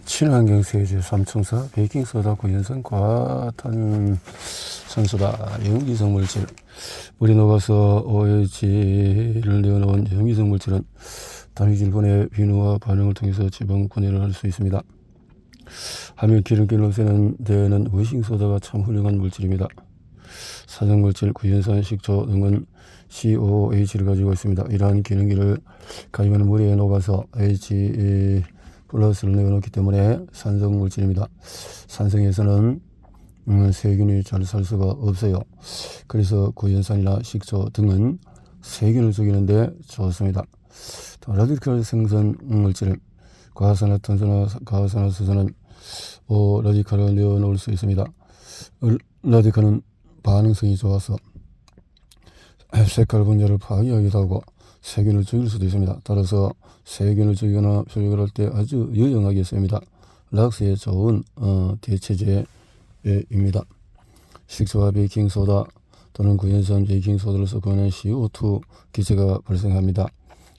친환경 세제 삼총사 베이킹소다 구연산 과탄 산소다有機성 물질 물이 녹아서 OH를 내어놓은有機성 물질은 단위질분의 비누와 반응을 통해서 지방 분해를 할 수 있습니다. 하면 기름기를 없애는 데에는 의식소다가 참 훌륭한 물질입니다. 사정물질, 구연산, 식초 등은 COOH를 가지고 있습니다. 이러한 기름기를 가지면 물에 녹아서 H 플러스를 내어놓기 때문에 산성물질입니다. 산성에서는 세균이 잘 살 수가 없어요. 그래서 구연산이나 식초 등은 세균을 죽이는데 좋습니다. 라디칼 생성 물질, 과산화탄소나 과산화수소는 라디칼을 내어놓을 수 있습니다. 라디칼은 반응성이 좋아서 색깔 분자를 파괴하기도 하고 세균을 죽일 수도 있습니다. 따라서 세균을 죽이거나 표적을 할 때 아주 유용하게 씁니다. 락스에 좋은 대체제입니다. 식초와 베이킹소다 또는 구연산 베이킹소다를 섞으면 CO2 기체가 발생합니다.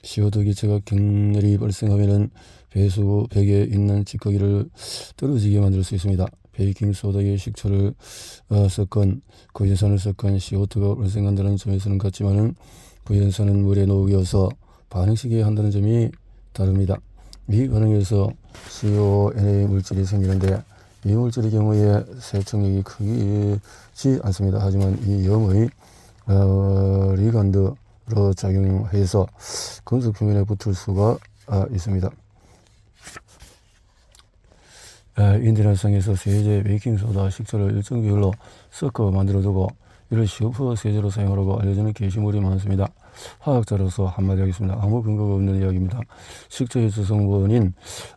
CO2 기체가 격렬히 발생하면 배수 벽에 있는 찌꺼기를 떨어지게 만들 수 있습니다. 베이킹소다에 식초를 섞은 구연산을 섞은 CO2가 발생한다는 점에서는 같지만은 구연산은 물에 녹여서 반응시키게 한다는 점이 다릅니다. 이 반응에서 CONA 물질이 생기는데 이 물질의 경우에 세척력이 크지 않습니다. 하지만 이 염의 리간드로 작용해서 금속 표면에 붙을 수가 있습니다. 인터넷상에서 세제, 베이킹소다, 식초를 일정 비율로 섞어 만들어두고 이를 슈퍼 세제로 사용하라고 알려주는 게시물이 많습니다. 화학자로서 한마디 하겠습니다. 아무 근거가 없는 이야기입니다. 식초의 주성분인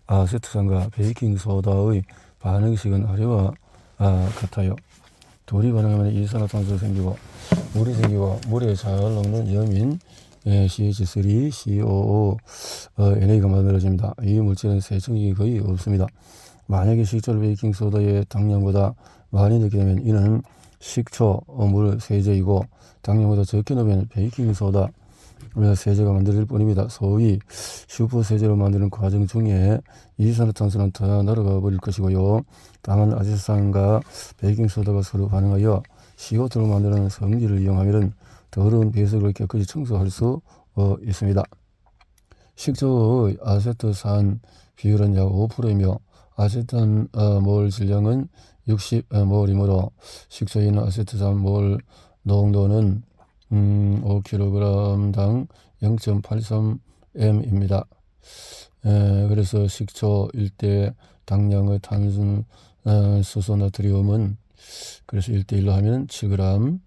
아세트산과 베이킹소다의 반응식은 아래와 같아요. 둘이 반응하면 이산화탄소가 생기고 물이 생기고 물에 잘 녹는 염인 CH3, COO, NA가 만들어집니다. 이 물질은 세척력이 거의 없습니다. 만약에 식초를 베이킹소다의 당량보다 많이 넣게 되면 이는 식초, 물, 세제이고 당량보다 적게 넣으면 베이킹소다 세제가 만들어질 뿐입니다. 소위 슈퍼 세제로 만드는 과정 중에 이산화탄소는 다 날아가 버릴 것이고요. 다만 아세트산과 베이킹소다가 서로 반응하여 CO2를 만드는 성질을 이용하면 더러운 배수를 깨끗이 청소할 수 있습니다. 식초의 아세트산 비율은 약 5%이며 아세탄 몰 질량은 60몰이므로 식초에 있는 아세트산 몰 농도는 5kg당 0.83m입니다. 그래서 식초 1대 당량의 탄sun 수소 나트륨은 그래서 1대1로 하면 7g,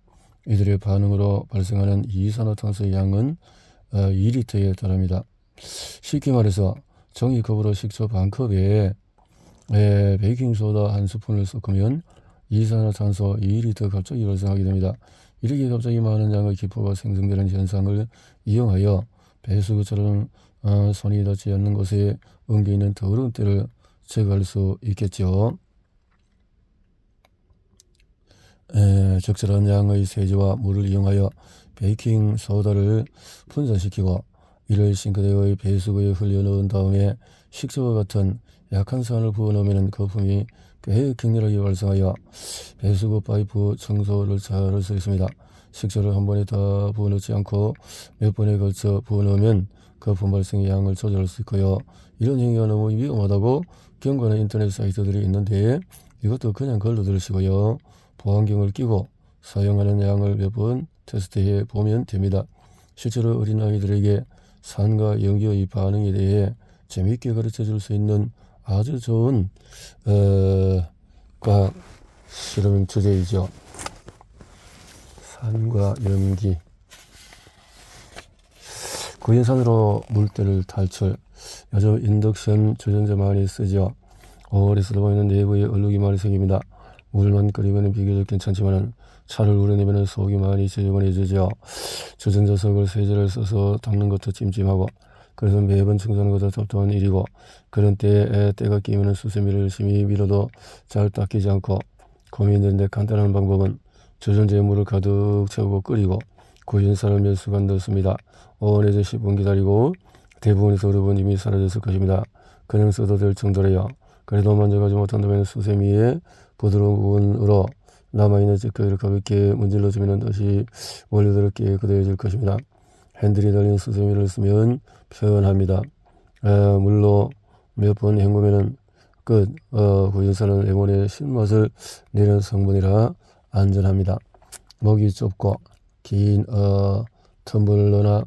이들의 반응으로 발생하는 이산화탄소의 양은 2리터에 달합니다. 쉽게 말해서 종이컵으로 식초 반컵에 베이킹소다 한 스푼을 섞으면 이산화탄소 2리터 갑자기 발생하게 됩니다. 이렇게 갑자기 많은 양의 기포가 생성되는 현상을 이용하여 배수구처럼 손이 닿지 않는 곳에 엉겨있는 더러운 때를 제거할 수 있겠죠. 적절한 양의 세제와 물을 이용하여 베이킹소다를 분산시키고 이를 싱크대의 배수구에 흘려넣은 다음에 식초와 같은 약한 산을 부어넣으면 거품이 꽤 격렬하게 발생하여 배수구 파이프 청소를 잘 할 수 있습니다. 식초를 한 번에 다 부어넣지 않고 몇 번에 걸쳐 부어넣으면 거품 발생의 양을 조절할 수 있고요. 이런 행위가 너무 위험하다고 경고하는 인터넷 사이트들이 있는데 이것도 그냥 걸러 들으시고요. 보안경을 끼고 사용하는 양을 몇 번 테스트해 보면 됩니다. 실제로 어린아이들에게 산과 연기의 반응에 대해 재미있게 가르쳐 줄 수 있는 아주 좋은 과학 실험 주제이죠. 산과 연기. 구연산으로 물때를 탈출. 요즘 인덕션 주전자 많이 쓰죠. 오래 쓰다 보면 내부에 얼룩이 많이 생깁니다. 물만 끓이면 비교적 괜찮지만 차를 우려내면 속이 많이 지저분해지죠. 주전자석을 세제를 써서 닦는 것도 찜찜하고 그래서 매번 청소하는 것도 답답한 일이고 그런 때에 때가 끼면 수세미를 열심히 밀어도 잘 닦이지 않고 고민되는데 간단한 방법은 주전자에 물을 가득 채우고 끓이고 구연산을 몇 수간 넣습니다. 5분에서 10분 기다리고 대부분에서 여러분 이미 사라졌을 것입니다. 그냥 써도 될 정도래요. 그래도 만져가지 못한다면 수세미 위에 부드러운 부분으로 남아있는 찌꺼기를 가볍게 문질러주면 다시 원래대로 깨끗해질 것입니다. 핸들이 달린 수세미를 쓰면 편합니다. 물로 몇 번 헹구면 끝. 구연산은 레몬의 신맛을 내는 성분이라 안전합니다. 목이 좁고 긴 텀블러나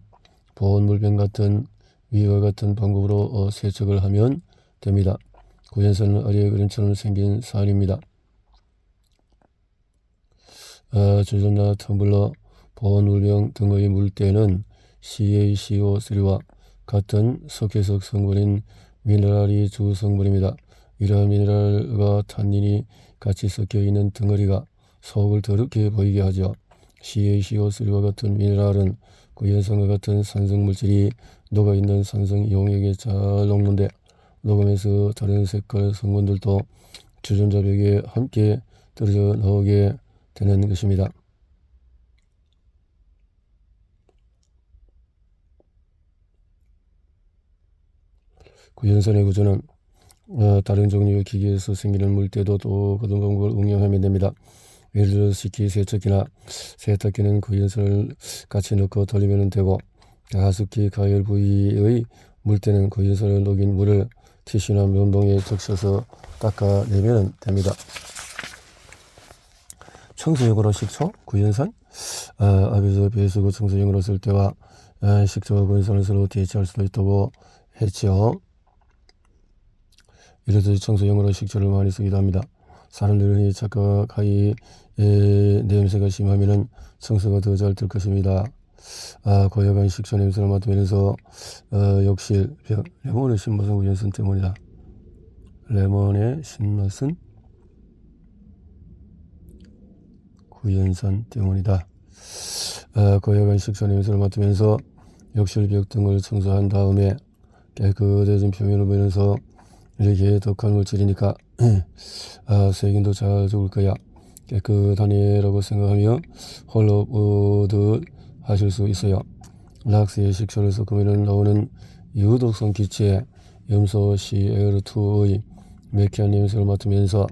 보온 물병 같은 위와 같은 방법으로 세척을 하면 됩니다. 구연산은 어리의 그림처럼 생긴 산입니다. 주전자, 텀블러, 보온 물병 등의 물때는 CaCO3와 같은 석회석 성분인 미네랄이 주 성분입니다. 이러한 미네랄과 탄닌이 같이 섞여 있는 덩어리가 속을 더럽게 보이게 하죠. CaCO3와 같은 미네랄은 구연산과 같은 산성물질이 녹아있는 산성 용액에 잘 녹는데 녹으면서 다른 색깔 성분들도 주전자 벽에 함께 떨어져 나오게 되는 것입니다. 구연산의 구조는 다른 종류의 기계에서 생기는 물때도 또 같은 방법을 응용하면 됩니다. 예를 들어 식기 세척기나 세탁기는 구연산을 같이 넣고 돌리면 되고 가습기 가열 부위의 물때는 구연산을 녹인 물을 티슈나 면봉에 적셔서 닦아내면 됩니다. 청소용으로 식초, 구연산, 앞에서 배수구 청소용으로 쓸 때와 식초와 구연산을 서로 대체할 수도 있다고 했죠. 이래서 청소용으로 식초를 많이 쓰기도 합니다. 사람들은 착각하이 냄새가 심하면 청소가 더 잘 될 것입니다. 고약한 식초 냄새를 맡으면서 욕실, 레몬의 신맛은 구연산 때문이다. 레몬의 신맛은 구연산 때문이다. 고약한 식초 냄새를 맡으면서 욕실 벽 등을 청소한 다음에 깨끗해진 표면을 보면서 이렇게 독한 물질이니까 세균도 잘 죽을 거야. 깨끗하네라고 생각하며 홀로 뿌듯 하실 수 있어요. 락스의 식초를 섞으면 나오는 유독성 기체 염소 CL2의 매캐한 냄새를 맡으면서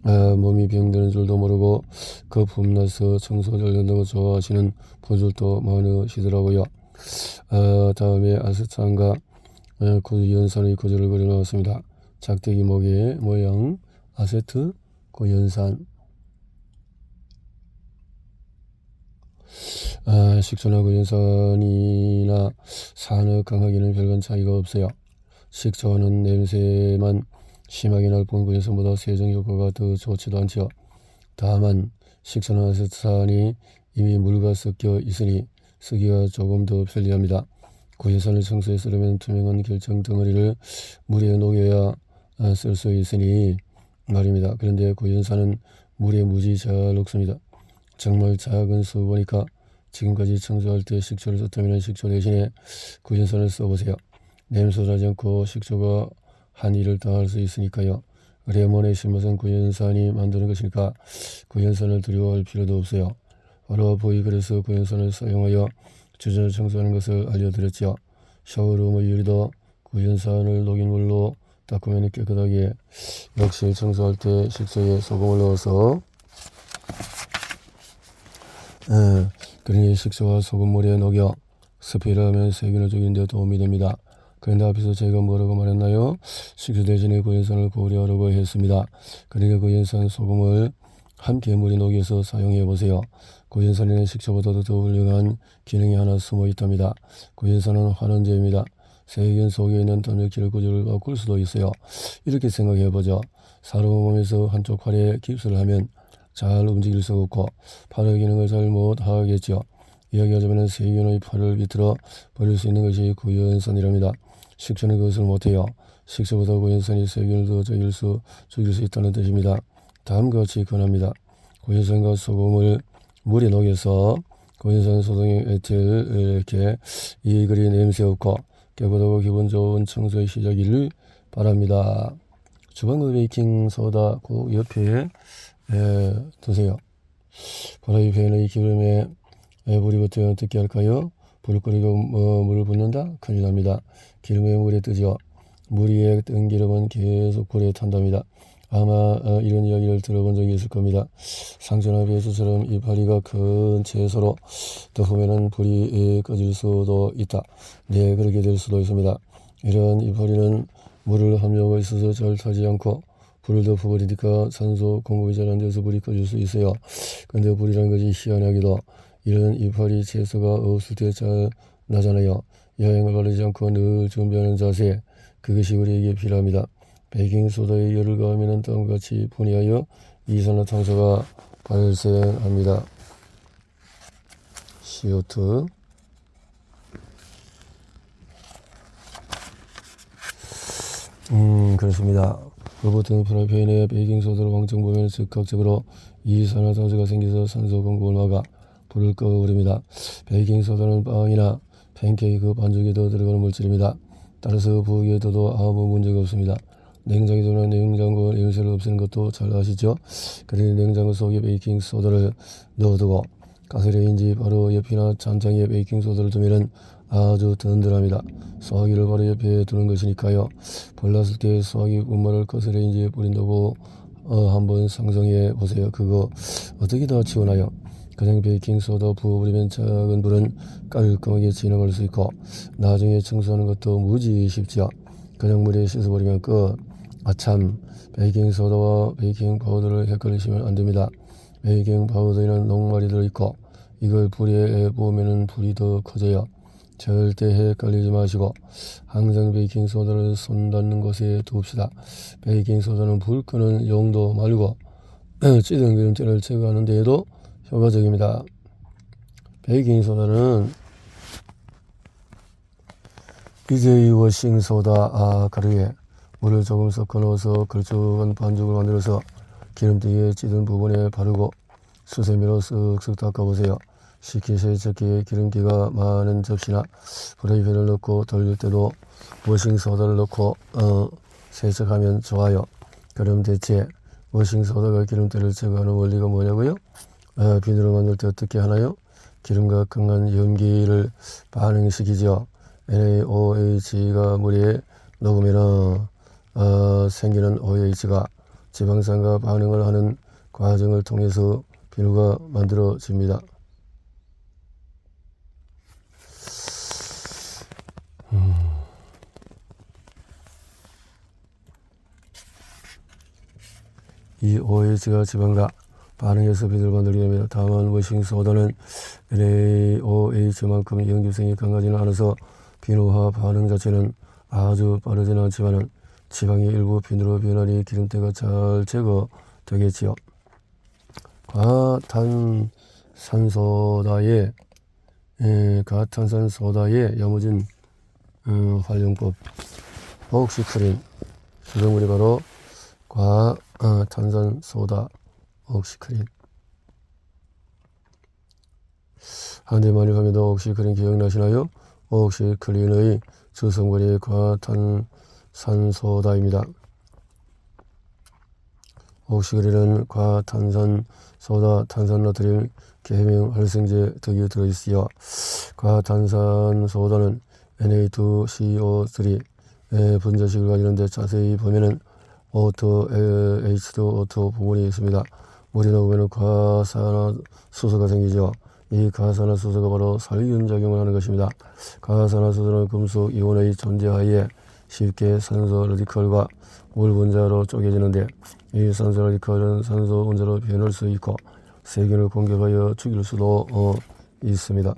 몸이 병드는 줄도 모르고 거품나서 청소 잘 된다고 좋아하시는 분들도 많으시더라고요. 다음에 아세탄과 구연산의 구조를 그려놓았습니다. 작대기 목의 모양, 아세트, 구연산. 식초나 구연산이나 산의 강하기는 별반 차이가 없어요. 식초는 냄새만 심하게 날 뿐 구연산보다 세정 효과가 더 좋지도 않죠. 다만 식초나 아세트산이 이미 물과 섞여 있으니 쓰기가 조금 더 편리합니다. 구연산을 청소에 쓰려면 투명한 결정 덩어리를 물에 녹여야 쓸 수 있으니 말입니다. 그런데 구연산은 물에 무지 잘 녹습니다. 정말 작은 수보니까 지금까지 청소할 때 식초를 썼다면 식초 대신에 구연산을 써보세요. 냄새 나지 않고 식초가 한 일을 다 할 수 있으니까요. 레몬의 신맛은 구연산이 만드는 것이니까 구연산을 두려워할 필요도 없어요. 바로 보이글에서 구연산을 사용하여 주전을 청소하는 것을 알려드렸죠. 샤워룸의 유리도 구연산을 녹인 물로 닦으면 깨끗하게. 욕실 청소할 때 식초에 소금을 넣어서 그러니 식초와 소금물에 녹여 스프레이를 하면 세균을 죽이는 데 도움이 됩니다. 그런데 앞에서 제가 뭐라고 말했나요? 식초 대신에 구연산을 고려하라고 했습니다. 그러니까 구연산 소금을 함께 물에 녹여서 사용해 보세요. 구연산에는 식초보다도 더 훌륭한 기능이 하나 숨어 있답니다. 구연산은 환원제입니다. 세균 속에 있는 단백질 구조를 바꿀 수도 있어요. 이렇게 생각해 보죠. 사람 몸에서 한쪽 팔에 깁스를 하면 잘 움직일 수 없고 팔의 기능을 잘 못하겠죠. 이야기하자면 세균의 팔을 비틀어 버릴 수 있는 것이 구연산이랍니다. 식초는 그것을 못해요. 식초보다 구연산이 세균을 더 죽일 수 있다는 뜻입니다. 다음과 같이 권합니다. 구연산과 소금을 물에 녹여서 구연산 소독용 에틸 이렇게 이 글이 냄새 없고 깨끗하고 기분 좋은 청소의 시작이를 바랍니다. 주방의 베이킹 소다 그 옆에 두세요. 바로 옆에는 이 기름에 불이 붙으면 어떻게 할까요? 불을 끓이고 물을 붓는다? 큰일 납니다. 기름에 물에 뜨죠. 물 위에 뜬 기름은 계속 불에 탄답니다. 아마 이런 이야기를 들어본 적이 있을 겁니다. 상전화 배수처럼 이파리가 큰 채소로 덮으면 불이 꺼질 수도 있다. 네, 그렇게 될 수도 있습니다. 이런 이파리는 물을 함유하고 있어서 잘 타지 않고 불을 덮어버리니까 산소 공급이 잘 안 돼서 불이 꺼질 수 있어요. 근데 불이란 것이 희한하게도 이런 이파리 채소가 없을 때 잘 나잖아요. 여행을 가리지 않고 늘 준비하는 자세, 그것이 우리에게 필요합니다. 베이킹소다에 열을 가하면 다음과 같이 분해하여 이산화탄소가 발생합니다. CO2. 그렇습니다. 로봇은 프라이팬에 베이킹소다를 왕창 보면 즉각적으로 이산화탄소가 생겨서 산소 공급을 막아 불을 꺼버립니다. 베이킹소다는 빵이나 팬케이크 반죽에도 들어가는 물질입니다. 따라서 부엌에 둬도 아무 문제가 없습니다. 냉장고나 냉장고 냄새를 없애는 것도 잘 아시죠? 그래서 냉장고 속에 베이킹소다를 넣어두고 가스레인지 바로 옆이나 찬장에 베이킹소다를 두면 아주 든든합니다. 소화기를 바로 옆에 두는 것이니까요. 불났을 때 소화기 분말을 가스레인지에 뿌린다고 한번 상상해 보세요. 그거 어떻게 다 치우나요? 그냥 베이킹소다 부어버리면 작은 불은 깔끔하게 지나갈 수 있고 나중에 청소하는 것도 무지 쉽죠. 그냥 물에 씻어버리면 끝. 아참, 베이킹소다와 베이킹파우더를 헷갈리시면 안됩니다. 베이킹파우더에는 녹말이 들어있고 이걸 불에 부으면 불이 더 커져요. 절대 헷갈리지 마시고 항상 베이킹소다를 손 닿는 곳에 둡시다. 베이킹소다는 불 끄는 용도 말고 찌든 기름때를 제거하는 데에도 효과적입니다. 베이킹소다는 이제이워싱소다 가루에 물을 조금 섞어 넣어서 걸쭉한 반죽을 만들어서 기름때에 찌든 부분에 바르고 수세미로 쓱쓱 닦아보세요. 식기세척기에 기름기가 많은 접시나 프라이팬을 넣고 돌릴 때도 워싱소다를 넣고 세척하면 좋아요. 그럼 대체 워싱소다가 기름때를 제거하는 원리가 뭐냐고요? 비누를 만들 때 어떻게 하나요? 기름과 강한 염기를 반응시키죠. NaOH가 물에 녹으면 생기는 OH가 지방산과 반응을 하는 과정을 통해서 비누가 만들어집니다. 이 OH가 지방과 반응해서 비누를 만들게 됩니다. 다만 워싱소다는 NaOH만큼 염기성이 강하지는 않아서 비누화 반응 자체는 아주 빠르지는 않지만 지방이 일부 비누로 변하니 기름때가 잘 제거되겠지요. 가탄산소다의 야무진 활용법. 옥시크린 수성물이 바로 과탄산소다 옥시크린. 한대 많이 가면도 옥시크린 기억나시나요? 옥시크린의 주성물이 과탄산소다입니다. 옥시크린은 과탄산소다, 탄산나트륨, 계명 활성제 등이 들어있으며 과탄산소다는 Na2CO3의 분자식을 가지는데 자세히 보면은 O2, H2O2 부분이 있습니다. 물이 녹으면 과산화수소가 생기죠. 이 과산화수소가 바로 살균작용을 하는 것입니다. 과산화수소는 금속 이온의 존재하에 쉽게 산소 라디컬과 물 분자로 쪼개지는데 이 산소 라디컬은 산소 분자로 변할 수 있고 세균을 공격하여 죽일 수도 있습니다.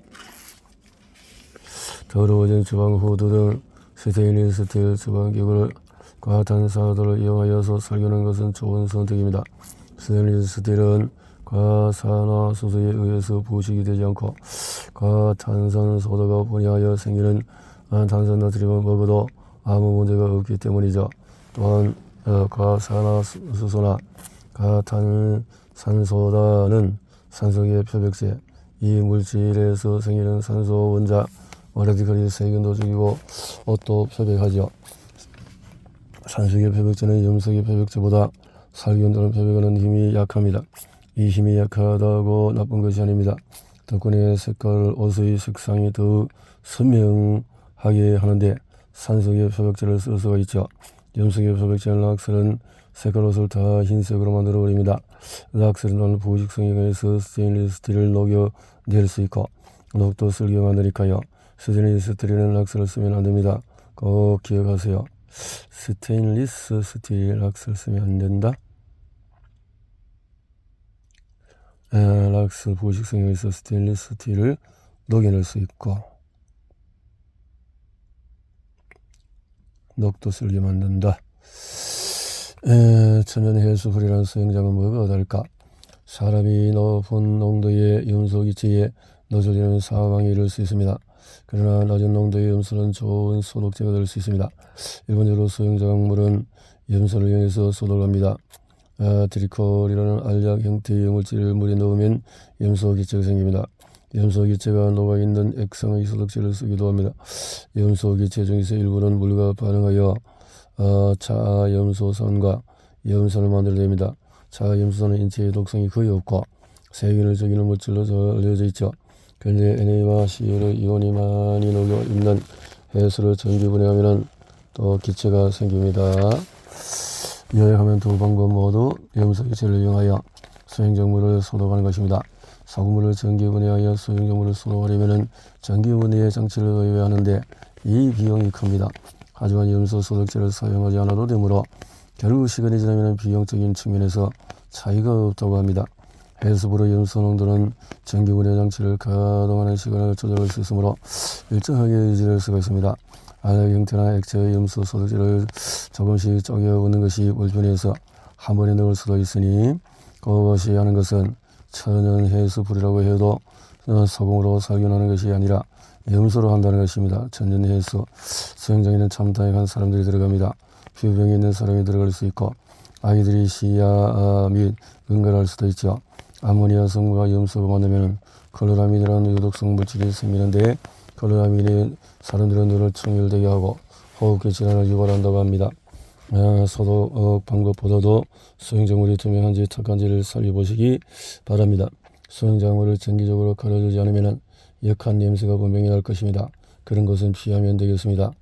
더러워진 주방 후드 등 스테인리스 스틸 주방기구를 과탄산소다를 이용하여서 살균하는 것은 좋은 선택입니다. 스테인리스 스틸은 과산화수소에 의해서 부식이 되지 않고 과탄산소다가 분해하여 생기는 탄산나트륨을 먹어도 아무 문제가 없기 때문이죠. 또한 과산화수소나 과탄산소다는 산소계 표백제, 이 물질에서 생기는 산소 원자 라디컬이 세균도 죽이고 옷도 표백하죠. 산소계 표백제는 염소계 표백제보다 살균 또는 표백하는 힘이 약합니다. 이 힘이 약하다고 나쁜 것이 아닙니다. 덕분에 색깔 옷의 색상이 더 선명하게 하는데 산성의 표백제를 쓸 수가 있죠. 염색의 표백제인 락셀은 색깔 옷을 다 흰색으로 만들어 버립니다. 락셀은 부식성에 의해서 스테인리스 스틸을 녹여낼 수 있고 녹도 쓸게 만드니까요. 스테인리스 스틸은 락셀을 쓰면 안 됩니다. 꼭 기억하세요. 스테인리스 스틸 락셀 쓰면 안 된다. 락셀 부식성에 의해서 스테인리스 스틸을 녹여낼 수 있고 녹도 쓸게 만든다. 천연 해수풀이라는 수영장은 뭐가 다를까? 사람이 높은 농도의 염소기체에 노출되는 사망에 이를 수 있습니다. 그러나 낮은 농도의 염소는 좋은 소독제가 될 수 있습니다. 일반적으로 수영장 물은 염소를 이용해서 소독합니다. 드리콜이라는 알약 형태의 물질을 물에 넣으면 염소기체가 생깁니다. 염소기체가 녹아있는 액상의 소독제를 쓰기도 합니다. 염소기체 중에서 일부는 물과 반응하여 자염소산과 염산을 만들어냅니다. 자염소산은 인체에 독성이 거의 없고 세균을 죽이는 물질로 알려져 있죠. 그런데 NA와 CL의 이온이 많이 녹여 있는 해수를 전기분해하면 또 기체가 생깁니다. 여행하면 두 방법 모두 염소기체를 이용하여 수행정물을 소독하는 것입니다. 소금물을 전기분해하여 수행정물을 소독하려면 전기분해 장치를 의뢰해야 하는데 이 비용이 큽니다. 하지만 염소 소독제를 사용하지 않아도 되므로 결국 시간이 지나면 비용적인 측면에서 차이가 없다고 합니다. 해수부로 염소 농도는 전기분해 장치를 가동하는 시간을 조절할 수 있으므로 일정하게 유지할 수가 있습니다. 알약 형태나 액체의 염소 소독제를 조금씩 쪼개 붓는 것이 불편해서 한 번에 넣을 수도 있으니 그것이 하는 것은 천연 해수풀이라고 해도 소금으로 살균하는 것이 아니라 염소로 한다는 것입니다. 천연 해수 수영장에는 참 다양한 사람들이 들어갑니다. 피부병이 있는 사람이 들어갈 수 있고 아이들이 시야 및 응가할 수도 있죠. 아모니아 성분과 염소가 만나면 클로라민이라는 유독성 물질이 생기는데 클로라민이 사람들의 눈을 충혈되게 하고 호흡기 질환을 유발한다고 합니다. 소독 방법보다도 수영장물이 투명한지 탁한지를 살펴보시기 바랍니다. 수영장물을 정기적으로 갈아주지 않으면 역한 냄새가 분명히 날 것입니다. 그런 것은 피하면 되겠습니다.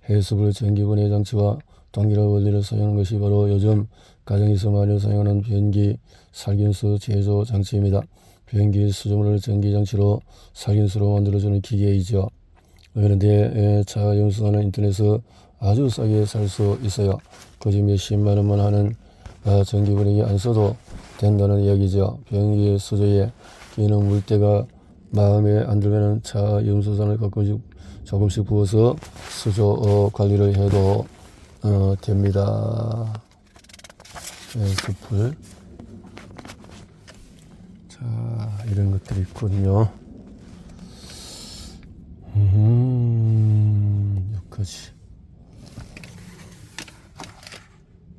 해수불 전기분해 장치와 동일한 원리를 사용하는 것이 바로 요즘 가정에서 많이 사용하는 변기 살균수 제조 장치입니다. 변기 수조물을 전기장치로 살균수로 만들어주는 기계이죠. 그런데 자염소산은 인터넷에서 아주 싸게 살 수 있어요. 거의 몇십만 원만 하는 전기분해기 안 써도 된다는 이야기죠. 변기 수조에 끼는 물때가 마음에 안 들면 자염소산을 조금씩 부어서 수조 관리를 해도 됩니다. 숲을 자 이런 것들이 있군요. 여기까지.